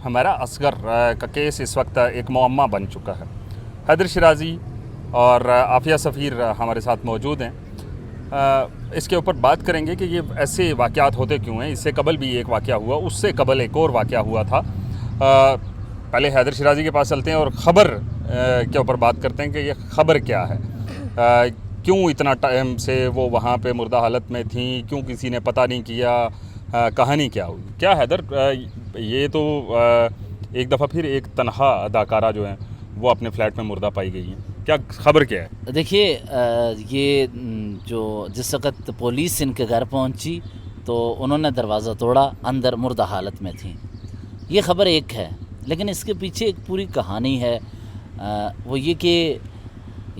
हमारा असगर का केस इस वक्त एक मुअम्मा बन चुका है। हैदर शिराजी और आफिया सफ़ीर हमारे साथ मौजूद हैं। इसके ऊपर बात करेंगे कि ये ऐसे वाक़यात होते क्यों हैं। इससे कबल भी एक वाक़या हुआ, उससे कबल एक और वाक़या हुआ था। पहले हैदर शिराजी के पास चलते हैं और ख़बर के ऊपर बात करते हैं कि ये ख़बर क्या है, क्यों इतना टाइम से वो वहाँ पे मुर्दा हालत में थी, क्यों किसी ने पता नहीं किया, कहानी क्या हुई। क्या हैदर, ये तो एक दफ़ा फिर एक तनहा अदाकारा जो है वो अपने फ्लैट में मुर्दा पाई गई हैं, क्या ख़बर क्या है? देखिए, ये जो जिस वक़्त पुलिस इनके घर पहुंची तो उन्होंने दरवाज़ा तोड़ा, अंदर मुर्दा हालत में थी। ये ख़बर एक है, लेकिन इसके पीछे एक पूरी कहानी है। वो ये कि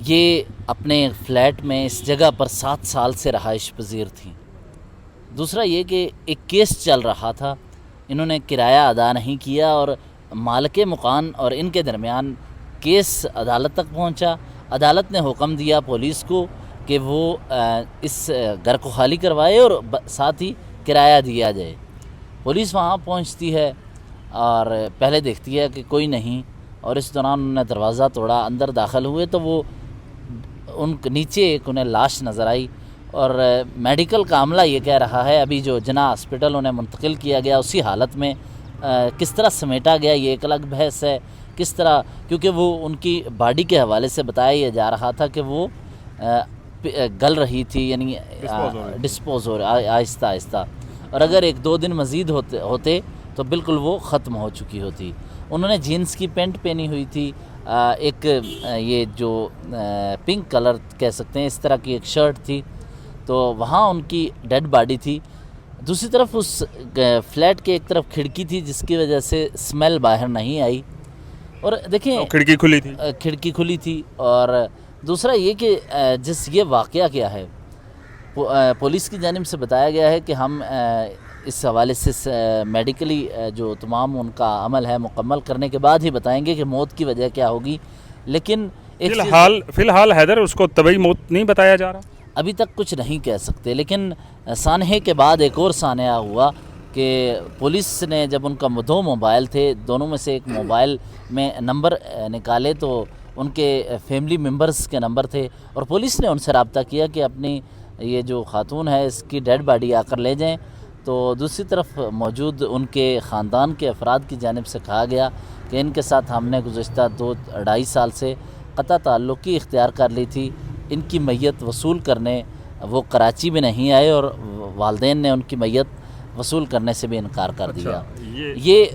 ये अपने फ्लैट में इस जगह पर 7 साल से रहाइश पजीर थी। दूसरा ये कि एक केस चल रहा था, इन्होंने किराया अदा नहीं किया और मालिक मकान और इनके दरमियान केस अदालत तक पहुंचा। अदालत ने हुक्म दिया पुलिस को कि वो इस घर को खाली करवाए और साथ ही किराया दिया जाए। पुलिस वहाँ पहुंचती है और पहले देखती है कि कोई नहीं, और इस दौरान उन्होंने दरवाज़ा तोड़ा, अंदर दाखिल हुए तो वो नीचे एक उन्हें लाश नज़र आई। और मेडिकल का अमला ये कह रहा है, अभी जो जना हॉस्पिटल उन्हें मुंतकिल किया गया उसी हालत में किस तरह समेटा गया ये एक अलग बहस है। किस तरह, क्योंकि वो उनकी बॉडी के हवाले से बताया जा रहा था कि वो गल रही थी, यानी डिस्पोज हो रही आहिस्ता आहिस्ता, और अगर 1-2 दिन मज़ीद होते तो बिल्कुल वो ख़त्म हो चुकी होती। उन्होंने जीन्स की पैंट पहनी हुई थी, एक ये जो पिंक कलर कह सकते हैं, इस तरह की एक शर्ट थी, तो वहाँ उनकी डेड बॉडी थी। दूसरी तरफ उस फ्लैट के एक तरफ खिड़की थी जिसकी वजह से स्मेल बाहर नहीं आई। और देखें, खिड़की खुली थी। और दूसरा ये कि ये वाक़या क्या है, पुलिस की जानिब से बताया गया है कि हम इस हवाले से मेडिकली जो तमाम उनका अमल है मुकम्मल करने के बाद ही बताएंगे कि मौत की वजह क्या होगी। लेकिन फ़िलहाल हैदर उसको तबई मौत नहीं बताया जा रहा, अभी तक कुछ नहीं कह सकते। लेकिन सानहे के बाद एक और सानहा हुआ कि पुलिस ने जब उनका 2 मोबाइल थे, दोनों में से एक मोबाइल में नंबर निकाले तो उनके फैमिली मेम्बर्स के नंबर थे, और पुलिस ने उनसे रब्ता किया कि अपनी ये जो खातून है इसकी डेड बॉडी आकर ले जाएं। तो दूसरी तरफ मौजूद उनके ख़ानदान के अफराद की जानिब से कहा गया कि इनके साथ हमने गुज़श्ता 2-2.5 साल से क़ता ताल्लुक़ी इख्तियार कर ली थी। इनकी मैयत वसूल करने वो कराची में नहीं आए और वालदैन ने उनकी मैयत वसूल करने से भी इनकार कर दिया। ये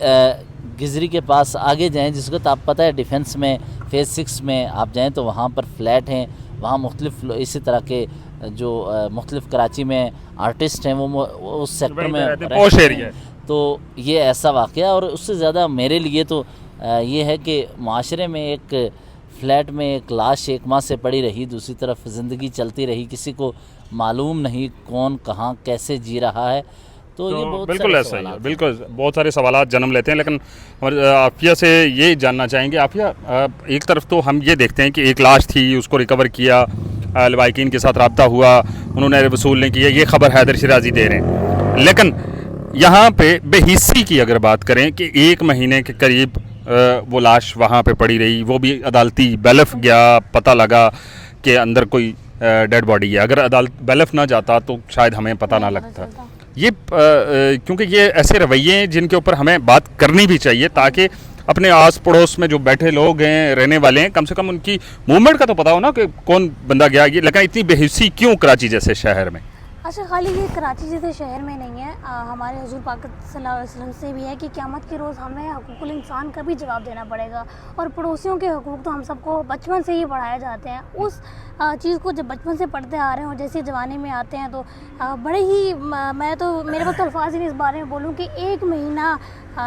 गिजरी के पास आगे जाएं, जिसको तो आप पता है डिफेंस में फ़ेज़ 6 में आप जाएं तो वहाँ पर फ्लैट हैं, वहाँ मुख्तलिफ इसी तरह के जो मुख्तलिफ कराची में आर्टिस्ट हैं वो उस सेक्टर में रहते हैं। तो ये ऐसा वाक़या, और उससे ज़्यादा मेरे लिए तो ये है कि माशरे में एक फ्लैट में एक लाश 1 माह से पड़ी रही, दूसरी तरफ ज़िंदगी चलती रही, किसी को मालूम नहीं कौन कहाँ कैसे जी रहा है। तो ये बहुत बिल्कुल ऐसा ही है, बिल्कुल बहुत सारे सवालात जन्म लेते हैं। लेकिन आफिया से ये जानना चाहेंगे, आफिया, एक तरफ तो हम ये देखते हैं कि एक लाश थी, उसको रिकवर किया, लवाकिन के साथ रब्ता हुआ, उन्होंने वसूल नहीं किया, ये खबर हैदर शिराजी दे रहे हैं। लेकिन यहाँ पे बेहिस्सी की अगर बात करें कि 1 महीने के करीब वो लाश वहाँ पे पड़ी रही, वो भी अदालती बैलफ गया, पता लगा कि अंदर कोई डेड बॉडी है। अगर अदालत बैलफ ना जाता तो शायद हमें पता ना लगता। ये क्योंकि ये ऐसे रवैये हैं जिनके ऊपर हमें बात करनी भी चाहिए, ताकि अपने आस पड़ोस में जो बैठे लोग हैं, रहने वाले हैं, कम से कम उनकी मूवमेंट का तो पता हो ना कि कौन बंदा गया। ये लेकिन इतनी बेहिस्सी क्यों कराची जैसे शहर में? अच्छा, खाली ये कराची जैसे शहर में नहीं है, हमारे हुजूर पाक सल्लल्लाहु अलैहि वसल्लम से भी है कि क़यामत के रोज़ हमें हकूक़ुल इंसान का भी जवाब देना पड़ेगा। और पड़ोसियों के हकूक़ तो हम सबको बचपन से ही पढ़ाए जाते हैं। उस चीज़ को जब बचपन से पढ़ते आ रहे हो, जैसे जवानी में आते हैं तो बड़े ही मैं तो मेरे पास तो अल्फाज ही नहीं इस बारे में बोलूँ कि 1 महीना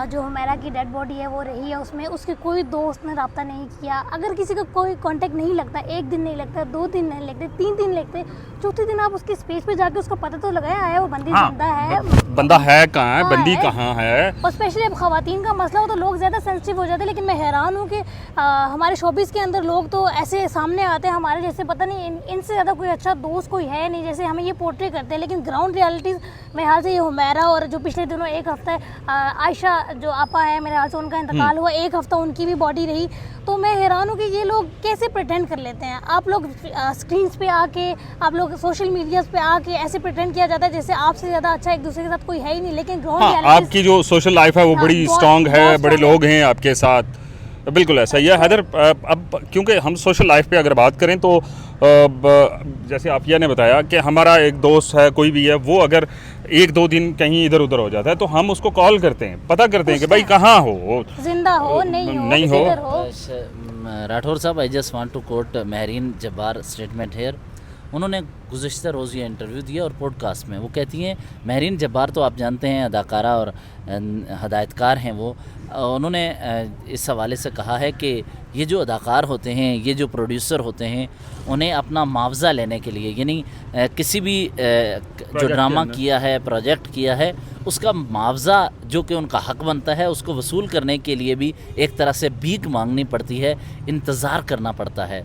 जो हुमैरा की डेड बॉडी है वो रही है, उसमें उसके कोई दोस्त ने रब्ता नहीं किया। अगर किसी का कोई कांटेक्ट नहीं लगता, 1 दिन नहीं लगता, 2 दिन नहीं लगते, 3 दिन लगते, चौथे दिन आप उसके स्पेस पे जाके उसको पता तो लगाया है वो बंदी जिंदा है, बंदा है कहाँ है, बंदी कहाँ है। और स्पेशली अब ख़वातीन का मसला हो तो लोग ज़्यादा सेंसिटिव हो जाते हैं। लेकिन मैं हैरान हूँ कि हमारे शोबिस के अंदर लोग तो ऐसे सामने आते हैं हमारे जैसे, पता नहीं इनसे ज़्यादा कोई अच्छा दोस्त कोई है नहीं, जैसे हमें ये पोर्ट्रे करते हैं। लेकिन ग्राउंड रियलिटीज़ में हाल से ये हुमैरा और जो पिछले दिनों 1 हफ्ता आयशा मेरा जो आपा है मेरे हाल से उनका इंतकाल हुआ, 1 हफ्ता उनकी भी बॉडी रही, तो मैं हैरान हूँ कि ये लोग कैसे प्रिटेंड कर लेते हैं। आप लोग स्क्रीन्स पे आके, आप लोग सोशल मीडिया पे आके ऐसे प्रिटेंड किया जाता है जैसे आपसे ज़्यादा अच्छा एक दूसरे के साथ कोई है ही नहीं, लेकिन ग्राउंड हाँ, आपकी जो सोशल लाइफ है वो बड़ी स्ट्रांग है, बड़े लोग हैं आपके साथ, बिल्कुल ऐसा ही है हैदर। अब क्योंकि हम सोशल लाइफ पे अगर बात करें तो जैसे आफिया ने बताया कि हमारा एक दोस्त है, कोई भी है, वो अगर 1-2 दिन कहीं इधर उधर हो जाता है तो हम उसको कॉल करते हैं, पता करते हैं कि भाई कहाँ हो, जिंदा हो नहीं हो। राठौर साहब, I just want to quote Mehreen Jabbar statement here. उन्होंने गुज़श्ता रोज़ ये इंटरव्यू दिया और पॉडकास्ट में वो कहती हैं, महरीन जब्बार तो आप जानते हैं अदाकारा और हदायतकार हैं वो, उन्होंने इस हवाले से कहा है कि ये जो अदाकार होते हैं, ये जो प्रोड्यूसर होते हैं, उन्हें अपना मुआवजा लेने के लिए, यानी किसी भी जो ड्रामा किया है, प्रोजेक्ट किया है, उसका मुआवजा जो कि उनका हक बनता है, उसको वसूल करने के लिए भी एक तरह से भीख मांगनी पड़ती है, इंतज़ार करना पड़ता है।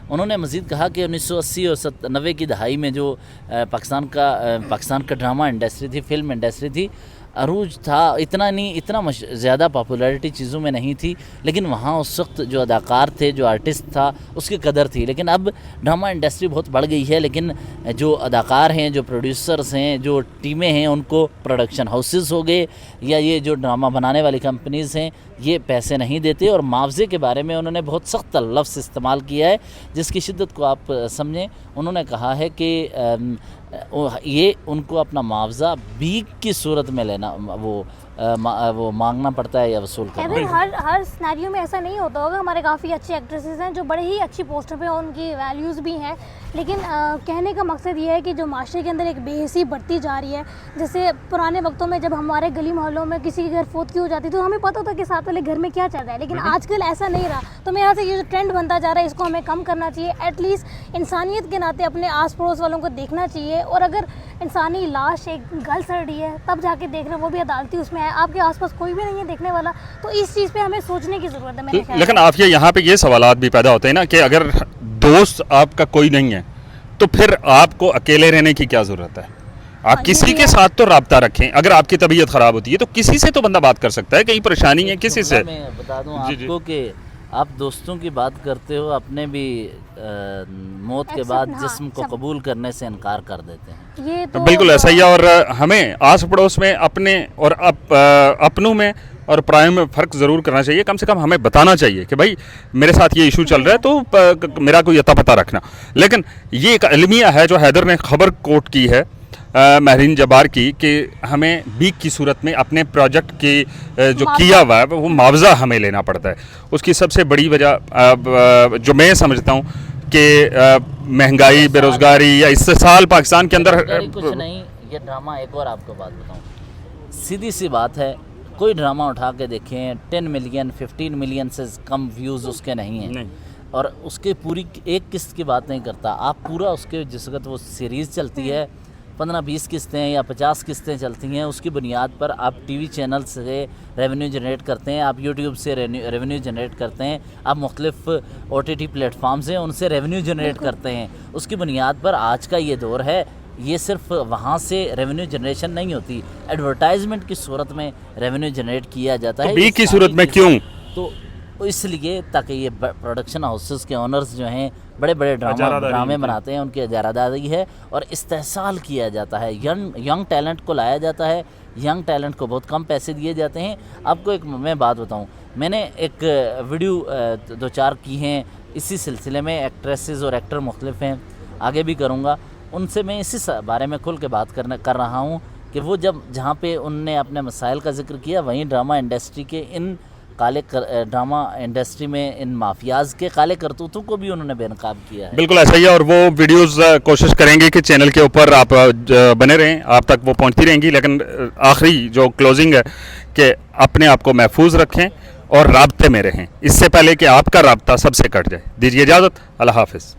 उन्होंने मज़ीद कहा कि 1980 और 90 की दहाई में जो पाकिस्तान का ड्रामा इंडस्ट्री थी, फिल्म इंडस्ट्री थी, अरूज था, इतना ज़्यादा पॉपुलैरिटी चीज़ों में नहीं थी, लेकिन वहाँ उस वक्त जो अदाकार थे, जो आर्टिस्ट था, उसकी कदर थी। लेकिन अब ड्रामा इंडस्ट्री बहुत बढ़ गई है, लेकिन जो अदाकार हैं, जो प्रोड्यूसर्स हैं, जो टीमें हैं, उनको प्रोडक्शन हाउसेस हो गए या ये जो ड्रामा बनाने वाली कंपनीज़ हैं, ये पैसे नहीं देते। और मुआवजे के बारे में उन्होंने बहुत सख्त लफ्ज़ इस्तेमाल किया है, जिसकी शिद्दत को आप समझें। उन्होंने कहा है कि ये उनको अपना मुआवजा भीख की सूरत में लेना, वो मांगना पड़ता है या वसूल करना। हर सिनेरियो में ऐसा नहीं होता होगा। हमारे काफ़ी अच्छे एक्ट्रेसेस हैं जो बड़े ही अच्छी पोस्टर पे, उनकी वैल्यूज़ भी हैं, लेकिन कहने का मकसद ये है कि जो माशरे के अंदर एक बेहिसी बढ़ती जा रही है। जैसे पुराने वक्तों में जब हमारे गली मोहल्लों में किसी के घर फौत की हो जाती तो हमें पता होता कि साथ वाले घर में क्या चल रहा है, लेकिन आजकल ऐसा नहीं रहा। तो मेरे यहाँ से ये जो ट्रेंड बनता जा रहा है, इसको हमें कम करना चाहिए। एटलीस्ट इंसानियत के नाते अपने आस पड़ोस वालों को देखना चाहिए, और अगर इंसानी लाश एक गल सड़ रही है तब जाके देख रहे, वो भी अदालती उसमें है, आपके आसपास कोई भी नहीं है देखने वाला, तो इस चीज़ पे हमें सोचने की ज़रूरत है मेरे ख्याल। लेकिन आप यहाँ पे ये सवालात भी पैदा होते हैं ना कि अगर दोस्त आपका कोई नहीं है तो फिर आपको अकेले रहने की क्या ज़रूरत है? आप किसी के साथ तो राब्ता रखें। अगर आपकी तबीयत ख़राब होती है तो किसी से तो बंदा बात कर सकता है, कहीं परेशानी है किसी से। मैं बता दूं आपको कि आप दोस्तों की बात करते हो, अपने भी मौत के बाद जिस्म को कबूल करने से इनकार कर देते हैं। ये तो बिल्कुल ऐसा ही है। और हमें आस पड़ोस में अपने और अपनों में और परायों में फ़र्क ज़रूर करना चाहिए। कम से कम हमें बताना चाहिए कि भाई मेरे साथ ये इशू चल रहा है तो मेरा कोई अता पता रखना। लेकिन ये एक अलमिया है जो हैदर ने खबर कोट की है महरीन जब्बार की, कि हमें भीख की सूरत में अपने प्रोजेक्ट की जो किया हुआ है वो मुआवजा हमें लेना पड़ता है। उसकी सबसे बड़ी वजह जो मैं समझता हूँ कि महंगाई, बेरोज़गारी या इस्तेसाल पाकिस्तान के अंदर कुछ नहीं। ये ड्रामा, एक और आपको बात बताऊँ, सीधी सी बात है, कोई ड्रामा उठा के देखें 10 मिलियन 15 मिलियन से कम व्यूज़ उसके नहीं हैं, और उसके पूरी एक किस्त की बात नहीं करता। आप पूरा उसके जिस वक्त वो सीरीज़ चलती है 15-20 किस्तें या 50 किस्तें चलती हैं, उसकी बुनियाद पर आप टीवी चैनल से रेवेन्यू जनरेट करते हैं, आप यूट्यूब से रेवेन्यू जनरेट करते हैं, आप मुख्तलिफ OTT प्लेटफार्म्स हैं उनसे रेवेन्यू जनरेट करते हैं। उसकी बुनियाद पर आज का ये दौर है, ये सिर्फ वहाँ से रेवेन्यू जनरेशन नहीं होती, एडवर्टाइजमेंट की सूरत में रेवेन्यू जनरेट किया जाता है। भीख की सूरत में क्यों? तो इसलिए ताकि ये प्रोडक्शन हाउसेस के ओनर्स जो हैं बड़े बड़े ड्रामे बनाते हैं, उनकी इजारादारी है और इस्तेहसाल किया जाता है। यंग टैलेंट को लाया जाता है, यंग टैलेंट को बहुत कम पैसे दिए जाते हैं। आपको एक मैं बात बताऊं, मैंने एक वीडियो 2-4 की हैं इसी सिलसिले में, एक्ट्रेसेस और एक्टर मुख्तलिफ हैं, आगे भी करूँगा, उनसे मैं इसी बारे में खुल के बात कर रहा हूँ कि वो जहाँ पे उनने अपने मसाइल का जिक्र किया, वहीं ड्रामा इंडस्ट्री के ड्रामा इंडस्ट्री में इन माफियाज के काले करतूतों को भी उन्होंने बेनकाब किया है। बिल्कुल ऐसा ही है। और वो वीडियोस कोशिश करेंगे कि चैनल के ऊपर आप बने रहें, आप तक वो पहुंचती रहेंगी। लेकिन आखिरी जो क्लोजिंग है कि अपने आप को महफूज रखें और राब्ते में रहें, इससे पहले कि आपका राब्ता सबसे कट जाए। दीजिए इजाज़त, अल्लाह हाफ़िज़।